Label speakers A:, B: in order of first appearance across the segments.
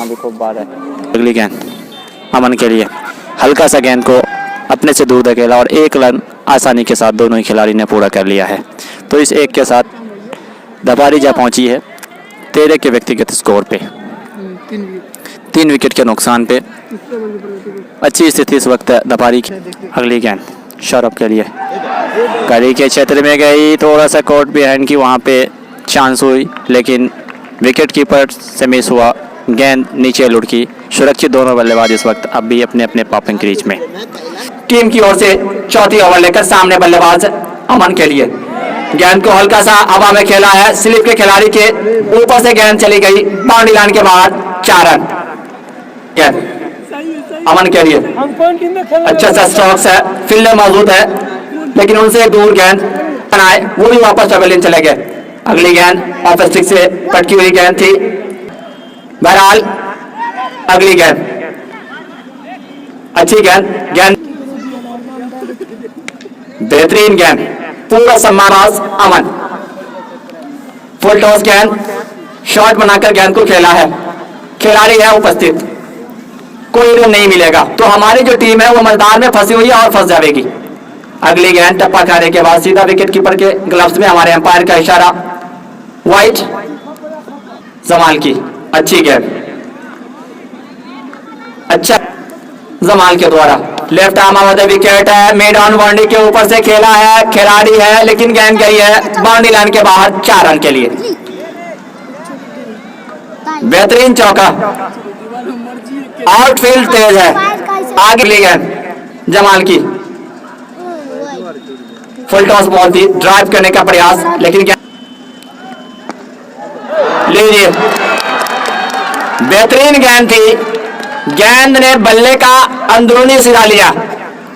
A: वहाँ भी खूब बात है। अगली गेंद अमन के लिए, हल्का सा गेंद को अपने से दूर धकेला और एक रन आसानी के साथ दोनों ही खिलाड़ी ने पूरा कर लिया है। तो इस एक के साथ दपारी जा पहुंची है 13 के व्यक्तिगत स्कोर पे, 3 विकेट के नुकसान पे। अच्छी स्थिति इस वक्त दपारी की। अगली गेंद सौरभ के लिए, करी के क्षेत्र में गई, थोड़ा सा कोर्ट बिहाइंड की वहाँ पे चांस हुई, लेकिन विकेट कीपर से मिस हुआ, गेंद नीचे लुढ़की। सुरक्षित दोनों बल्लेबाज इस वक्त अब भी अपने अपने पॉपिंग क्रीज में। टीम की ओर से चौथी ओवर लेकर सामने बल्लेबाज अमन के लिए, गेंद को हल्का सा हवा में खेला है, स्लिप के खिलाड़ी के ऊपर से गेंद चली गई, बाउंड्री लाइन के बाहर, 4 रन। गेंद अमन के लिए, अच्छा सा स्ट्रोक्स है, फील्डर मौजूद है, लेकिन उनसे दूर गेंद बनाए, वो भी वापस पवेलियन चले गए। अगली गेंद ऑफ स्टिक से पटकी हुई गेंद थी। बहरहाल अगली गेंद अच्छी गेंद, बेहतरीन गेंद, पूरा सम्मानाज अमन। फुल टॉस गेंद, शॉट बनाकर गेंद को खेला है, खिलाड़ी है उपस्थित, कोई रन नहीं मिलेगा, तो हमारी जो टीम है वो मैदान में फंसी हुई है और फंस जाएगी। अगली गेंद टप्पा खाने के बाद सीधा विकेट कीपर के ग्लव्स में, हमारे अंपायर का इशारा, वाइट। जमाल की अच्छी गेंद, अच्छा जमाल के द्वारा लेफ्ट आर्म आवर विकेट है, मिड ऑन बाउंड्री के ऊपर से खेला है, खिलाड़ी है, लेकिन गेंद गई है बाउंड्री लाइन के बाहर, 4 रन के लिए। बेहतरीन चौका, आउटफील्ड तेज है। आगे ली गेंद जमाल की, फुल टॉस बॉल थी, ड्राइव करने का प्रयास, लेकिन लीजिए बेहतरीन गेंद थी, गेंद ने बल्ले का अंदरूनी सिरा लिया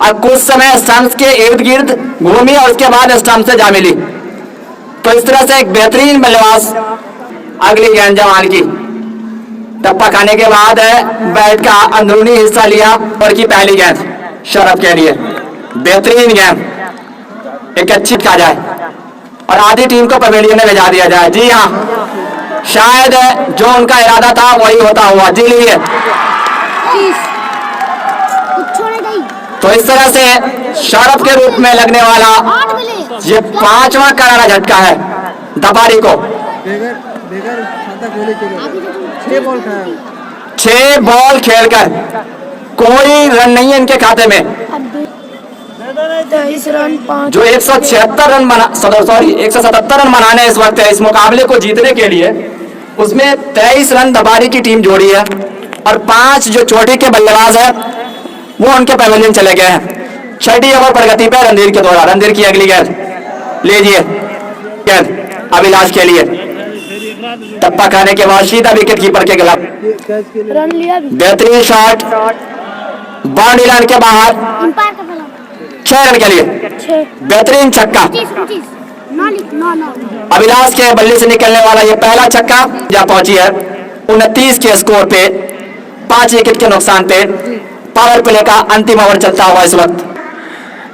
A: और कुछ समय स्टंप्स के इर्द गिर्द घूमी और उसके बाद स्टंप से जा मिली। तो इस तरह से एक बेहतरीन बल्लेबाज। अगली गेंद जमाल की, टप्पा खाने के बाद है, बैट का अंदरूनी हिस्सा लिया और की पहली गेंद सौरभ के लिए, बेहतरीन गेंद, एक अच्छी खा जाए और आधी टीम को पवेलियन में भेजा दिया जाए। जी हाँ, शायद जो उनका इरादा था वही होता हुआ। जी लीजिए, तो इस तरह से सौरभ के रूप में लगने वाला ये 5वां करारा झटका है दपारी को। 6 बॉल खेलकर कोई रन नहीं है इनके खाते में। जो 176 रन 177 रन बनाने इस वक्त है इस मुकाबले को जीतने के लिए, उसमें 23 रन दबारी की टीम जोड़ी है और 5 जो चोटी के बल्लेबाज है वो उनके पवेलियन चले गए हैं। 6ठी ओवर प्रगति पे रणधीर के द्वारा, रणधीर की अगली गेंद, लीजिए गेंद अभिलाष के लिए, टप्पा खाने के बाद सीधा विकेट कीपर के खिलाफ, बेहतरीन शॉट, बाउंड्री लाइन के बाहर, 6 रन के लिए, बेहतरीन छक्का। अभिलाष के बल्ले से निकलने वाला ये पहला छक्का जा पहुंची है 29 के स्कोर पे, 5 विकेट के नुकसान पे। पावर प्ले का अंतिम ओवर चलता हुआ इस वक्त।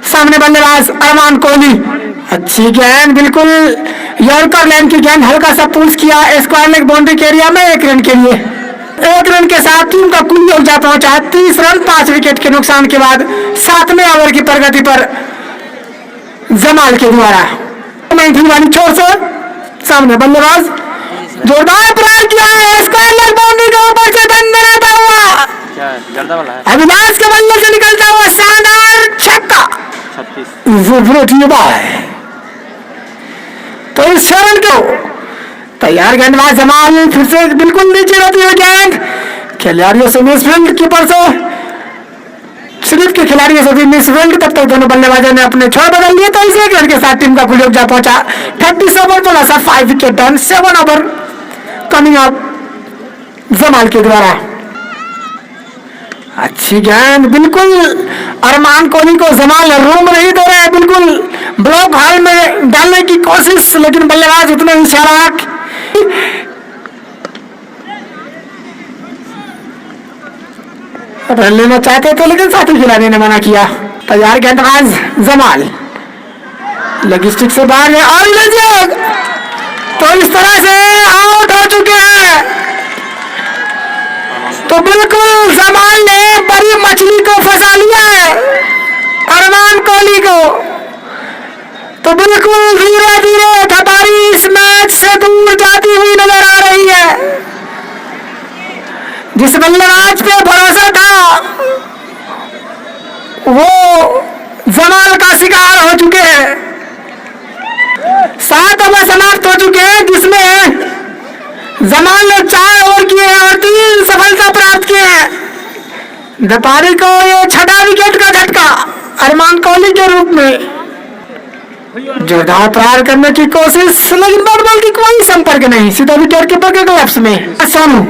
A: सामने बल्लेबाज अरमान कोहली, अच्छी गेंद, बिल्कुल यॉर्कर लाइन की गेंद, हल्का सा पुश किया स्क्वायर लेग बाउंड्री के एरिया में, 1 रन के लिए। 1 रन के साथ टीम का कुल योग जा पहुंचा 30 रन 5 विकेट के नुकसान के बाद 7वें ओवर की प्रगति पर जमाल के द्वारा वाली छोर से सामने बल्लेबाज जोरदार प्रहार किया है, स्क्वायर लेग बाउंड्री के ऊपर से दंडनाता हुआ अविनाश के बल्ले से निकलता हुआ शानदार छक्का। तो इस चरण को तैयार गेंदबाज जमाल फिर से बिल्कुल नीचे रहती है गेंद, खिलाड़ियों से मिसफील्ड कीपर से स्लिप के खिलाड़ियों से भी मिसफील्ड, तब तक दोनों बल्लेबाजों ने अपने छोर बदल लिए। तो इस 1 रन के साथ टीम का कुल योग जा पहुंचा 37 ओवर बोला सा 5 wicket done, 7 over coming up Jamal के द्वारा। अच्छी गेंद, बिल्कुल अरमान कोहली को जमाल रूम नहीं दे रहे हैं, बिल्कुल ब्लॉक हाल में डालने की कोशिश, लेकिन बल्लेबाज उतने ही चालाक। रन लेना चाहते थे लेकिन साथी खिलाड़ी ने मना किया। तैयार गेंदबाज जमाल लेग स्टिक से बाहर है और तो इस तरह से आउट हो चुके हैं
B: तो बिल्कुल जमाल ने बड़ी मछली को फंसा लिया है, अरमान कोहली को। तो बिल्कुल धीरे धीरे धपारी इस मैच से दूर जाती हुई नजर आ रही है। जिस बल्लेबाज पे भरोसा था वो जमाल का शिकार हो चुके हैं। 7 ओवर समाप्त हो चुके हैं, जिसमें जमाल ने 4 ओवर किए हैं और 3 सफलता प्राप्त किए हैं। धपारी को ये 6वां विकेट का झटका अरमान कोहली के रूप में। जोरदार प्रहार करने की कोशिश, लेकिन बॉल की कोई संपर्क नहीं, सीधा विकेट कीपर के ग्लव्स में। सोनू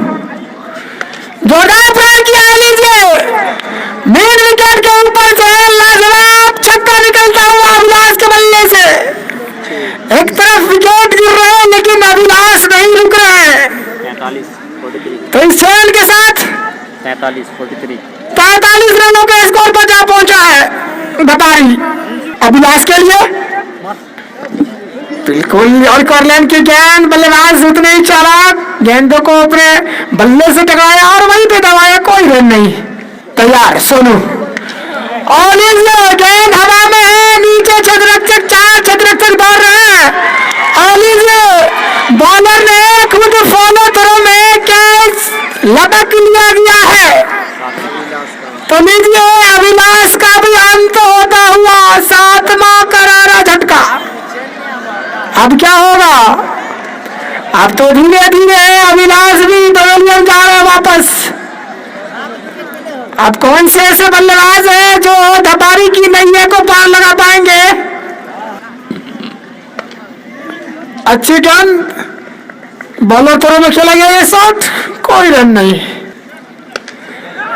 B: जोरदार प्रहार किया, लीजिए मेन विकेट के ऊपर से लाजवाब छक्का निकलता हुआ अभिलाष के बल्ले से। एक तरफ विकेट गिर रहे हैं लेकिन अभिलाष नहीं रुक रहे हैं। 43-43 तो इस खेल के साथ 43 रनों के स्कोर पर जा पहुंचा है धपारी। अभिलाष के लिए बिल्कुल, और कॉर्लैंड की गेंद, बल्लेबाज उतने ही चालाक, गेंदों को अपने बल्ले से टकराया और वहीं पे दबाया, कोई रन नहीं। तैयार सोनू, और गेंद हवा में है, नीचे छत्ररक्षक, 4 छत्ररक्षक दौड़ रहे हैं। और लीजिए बॉलर ने खुद फॉलो थ्रो में कैच लटक लिया गया है। तो लीजिए अभिलाष का भी अंत होता हुआ 7वां करारा झटका। अब क्या होगा? अब तो धीरे धीरे अभिलाष भी पवेलियन जा रहे हैं वापस। अब कौन से ऐसे बल्लेबाज हैं जो धपारी की नैया को पार लगा पाएंगे? अच्छी गेंद, बॉलर थ्रो में खेला गया ये शॉट, कोई रन नहीं।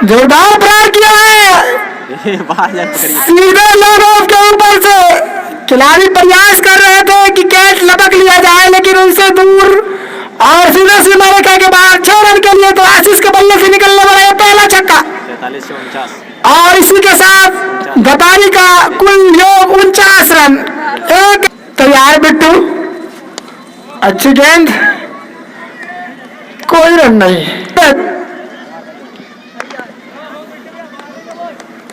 B: जोरदार प्रहार किया है सीधे लॉन्ग ऑफ के ऊपर से। खिलाड़ी प्रयास कर रहे थे कि कैच लपक लिया जाए, लेकिन उनसे दूर और सीधे सीमा रेखा के बाहर 6 रन के लिए तो आशीष के बल्ले से निकलने वाला है पहला छक्का। 43 से 49 और इसी के साथ धपारी का कुल योग 49 रन। एक तैयार बिट्टू, अच्छी गेंद, कोई रन नहीं।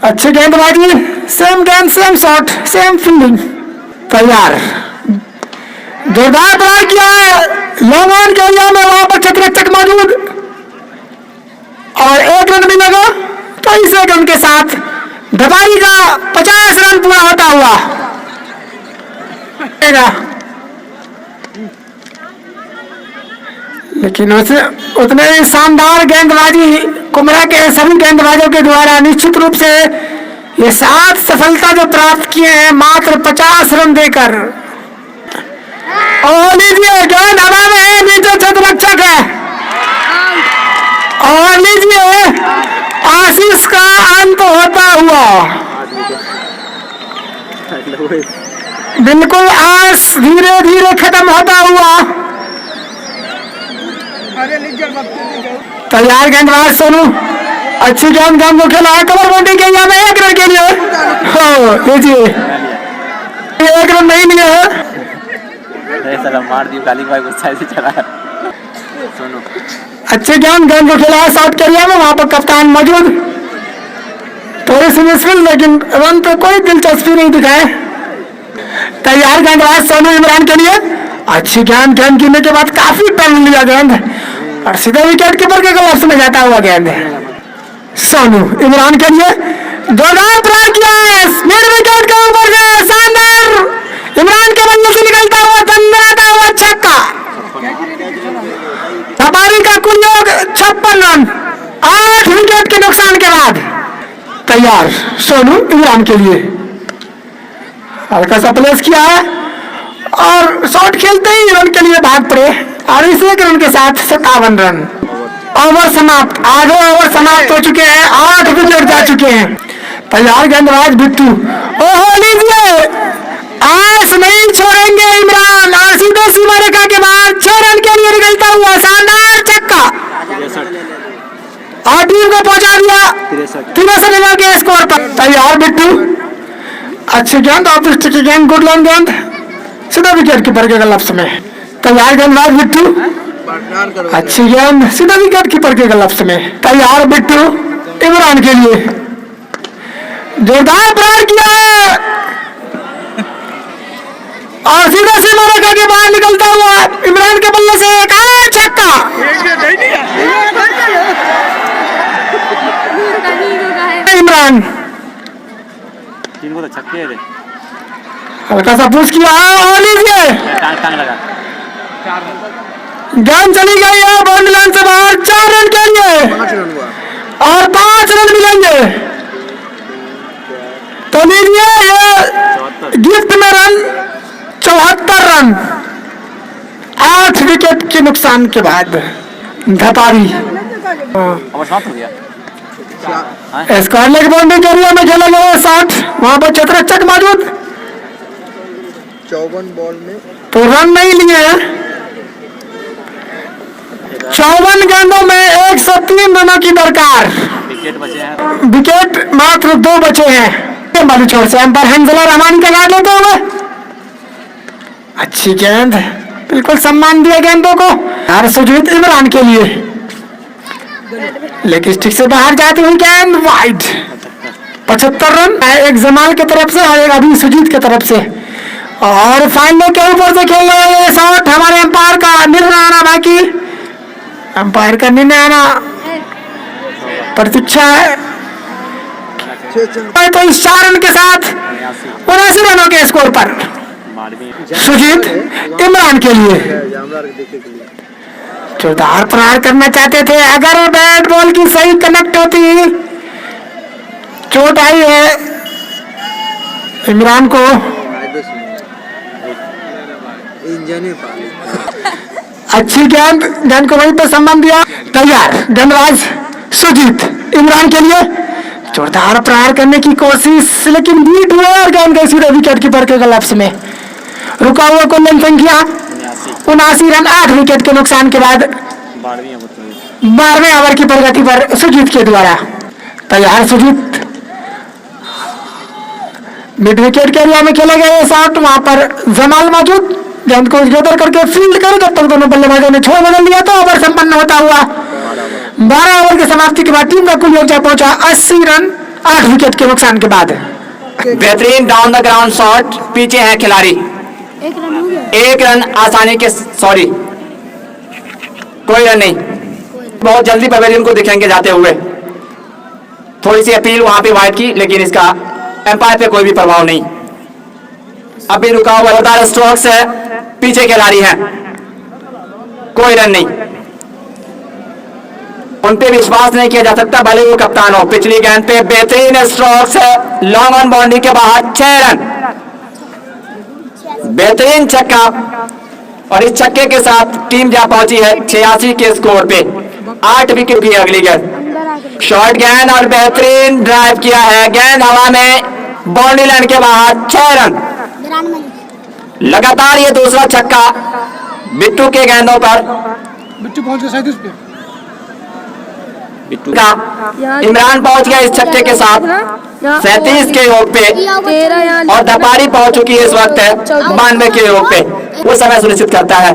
B: अच्छी गेंदबाजी, सेम गेंद, सेम शॉट, सेम फील्डिंग। तैयार, जोरदार प्रहार किया है लॉन्ग ऑन के एरिया में, वहां पर छत्ररक्षक मौजूद और 1 रन मिलेगा तो इस 1 रन के साथ धपारी का 50 रन पूरा होता हुआ। लेकिन उतने ही शानदार गेंदबाजी कुमरा के सभी गेंदबाजों के द्वारा निश्चित रूप से ये 7 सफलता जो प्राप्त किए हैं मात्र 50 रन देकर। और लीजिए गेंद हवा में है, नीचे छत्ररक्षक है। और लीजिए आशीष का अंत होता हुआ। बिल्कुल आस धीरे धीरे खत्म होता हुआ। तैयार गेंदबाज सोनू, अच्छी गेंद को खेला है, कवर बाउंड्री के एरिया में 1 रन के लिए। हो लीजिए 1 रन नहीं लिया है, मार दी गाली भाई गुस्सा से चला है। अच्छी गेंद को खेला है शॉट के एरिया में, वहां पर कप्तान मौजूद, थोड़ी सी मुश्किल, लेकिन रन पे कोई दिलचस्पी नहीं दिखाए। तैयार गेंदबाज सोनू इमरान के लिए, अच्छी गेंद गिरने के बाद काफी टर्न लिया गेंद और सीधा विकेट कीपर के ग्लव्स में जाता हुआ गेंद। सोनू इमरान के लिए जोरदार प्रहार किया है मिड विकेट के ऊपर से, शानदार इमरान के बल्ले से निकलता हुआ दंडराता हुआ छक्का। धपारी का कुल योग 56 रन 8 विकेट के नुकसान के बाद। तैयार सोनू इमरान के लिए, हल्का सा प्लेस किया है और शॉट खेलते ही रन के लिए भाग पड़े और इस 1 रन के साथ 57 रन। ओवर समाप्त, आधे ओवर समाप्त हो चुके हैं, 8 विकेट जा चुके हैं। तैयार गेंदबाज बिट्टू, ओहो लीजिए आस नहीं छोड़ेंगे इमरान और सीधे सीमा रेखा के बाद 6 रन के लिए निकलता हुआ शानदार छक्का और टीम को पहुंचा दिया 63 रन के स्कोर पर। तैयार बिट्टू, अच्छी गेंद, ऑफ स्टिक गेंद, गुड लॉन्ग गेंद, सीधा विकेट कीपर के ग्लव्स में। तैयार गेंदबाज बिट्टू, अच्छी गेंद सीधा विकेट कीपर के ग्लव्स में। तैयार बिट्टू इमरान के लिए, जोरदार प्रहार किया है और सीधा सीमा रेखा के बाहर निकलता हुआ इमरान के बल्ले से एक और छक्का। इमरान
A: तीन को तो छक्के थे,
B: हल्का सा पुश किया और लीजिए
A: टांग लगा।
B: गेंद चली गई है बाउंड्री लाइन से बाहर। 4 रन के लिए और 5 रन मिलेंगे। तो लीजिए ये गिफ्ट में रन 74 रन 8 विकेट के नुकसान के बाद। धपारी स्क्वायर लेग बाउंड्री के एरिया में खेला गया 60, वहां पर क्षेत्ररक्षक मौजूद।
C: 54 बॉल में
B: तो रन नहीं लिए हैं। 54 गेंदों में 103 रनों की दरकार।
A: विकेट बचे हैं,
B: विकेट मात्र 2 बचे हैं। बालू छोर से अंपायर हंजला रहमानी का गार्ड लेते हुए अच्छी गेंद, बिल्कुल सम्मान दिया गेंदों को। यार सुजीत इमरान के लिए लेग स्टिक से बाहर जाती हुई गेंद वाइड। 75 रन, एक जमाल की तरफ से और एक अभी सुजीत की तरफ से। और फाइनल के ऊपर से खेल रहे हैं शॉट। हमारे अंपायर का निर्णय आना बाकी, अंपायर का निर्णय आना प्रतीक्षा है। तो इस 4 रन के साथ 79 रनों के स्कोर पर सुजीत इमरान के लिए जोरदार प्रहार करना चाहते थे। अगर बैट बॉल की सही कनेक्ट होती, चोट आई है इमरान को। अच्छी गेंद को वहीं पर सम्मान दिया। तैयार गेंदबाज सुजीत इमरान के लिए जोरदार प्रहार करने की कोशिश, लेकिन बीट हुआ और गेंद गई सीधे विकेट कीपर के ग्लव्स में। रुका हुआ कुल संख्या 79 रन 8 विकेट के नुकसान के बाद 12वें ओवर की प्रगति पर सुजीत के द्वारा। तैयार सुजीत, मिड विकेट के एरिया में खेला गया ये शॉट। वहां पर जमाल मौजूद, गेंद को इधर करके फील्ड करे। जब तक दोनों बल्लेबाजों ने छोड़ बदल लिया तो ओवर संपन्न होता हुआ 12 ओवर की समाप्ति के बाद टीम का कुल योग पहुंचा 80 रन 8 विकेट के नुकसान के बाद। बेहतरीन डाउन द ग्राउंड शॉट, पीछे है खिलाड़ी। 1 रन आसानी के, सॉरी कोई रन नहीं, बहुत जल्दी पवेलियन को दिखेंगे जाते हुए। थोड़ी सी अपील वहां पे वाइड की, लेकिन इसका एम्पायर पे कोई भी प्रभाव नहीं। अभी रुका हुआ लगातार स्ट्रोक्स है, पीछे खिलाड़ी है, कोई रन नहीं। उन पे विश्वास नहीं किया जा सकता, भले वो कप्तान हो। पिछली गेंद पे बेहतरीन स्ट्रोक्स है, लॉन्ग ऑन बाउंड्री के बाहर 6 रन, बेहतरीन छक्का। और इस छक्के के साथ टीम जा पहुंची है 86 के स्कोर पे। 8 विकेट की अगली गेंद, शॉर्ट गेंद और बेहतरीन ड्राइव किया है। गेंद हवा में, बाउंड्री लाइन के बाहर 6 रन। लगातार ये दूसरा छक्का बिट्टू के गेंदों पर।
C: बिट्टू पहुंच गया 37 पे।
B: इमरान पहुंच गया इस छक्के के साथ 37 के योग पे, और धपारी पहुंच चुकी है इस वक्त 92 के योग पे। वो समय सुनिश्चित करता है।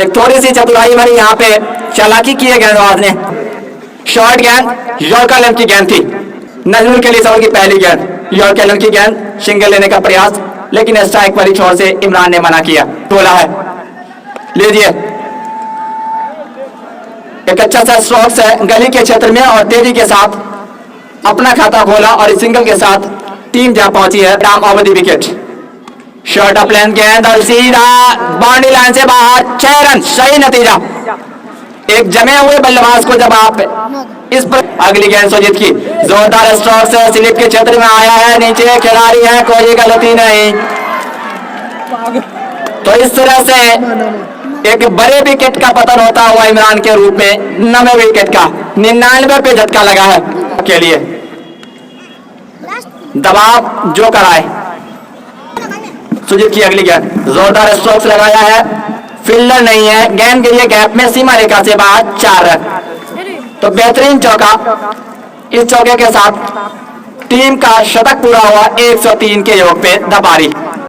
B: एक थोड़ी सी चतुराई भरी यहाँ पे चालाकी की है गेंदबाज ने। शॉर्ट गेंद यॉर्कर की गेंद थी, नजमुल के लिए सवाल की पहली गेंद यॉर्कर की गेंद, सिंगल लेने का प्रयास, लेकिन स्ट्राइक वाली छोर से इमरान ने मना किया। टोला है, लीजिए एक अच्छा सा स्ट्रोक्स है गली के क्षेत्र में, और तेजी के साथ अपना खाता खोला और इस सिंगल के साथ टीम जा पहुंची है राम अवधि विकेट। शॉर्ट अप लेंथ गेंद और सीधा बाउंड्री लाइन से बाहर 6 रन, सही नतीजा। एक जमे हुए बल्लेबाज को जब आप इस पर, अगली गेंद सुजीत की जोरदार स्ट्रोक से स्लिप के क्षेत्र में आया है, नीचे खिलाड़ी है, कोई गलती नहीं। तो इस तरह से एक बड़े विकेट का पतन होता हुआ इमरान के रूप में 9वें विकेट का 99 पे झटका लगा है के लिए। दबाव जो कराए सुजीत की अगली गेंद, जोरदार स्ट्रोक्स लगाया है, फील्डर नहीं है, गेंद के लिए गैप में सीमा रेखा से बाहर 4 रन। तो बेहतरीन चौका, इस चौके के साथ टीम का शतक पूरा हुआ 103 के योग पे धपारी।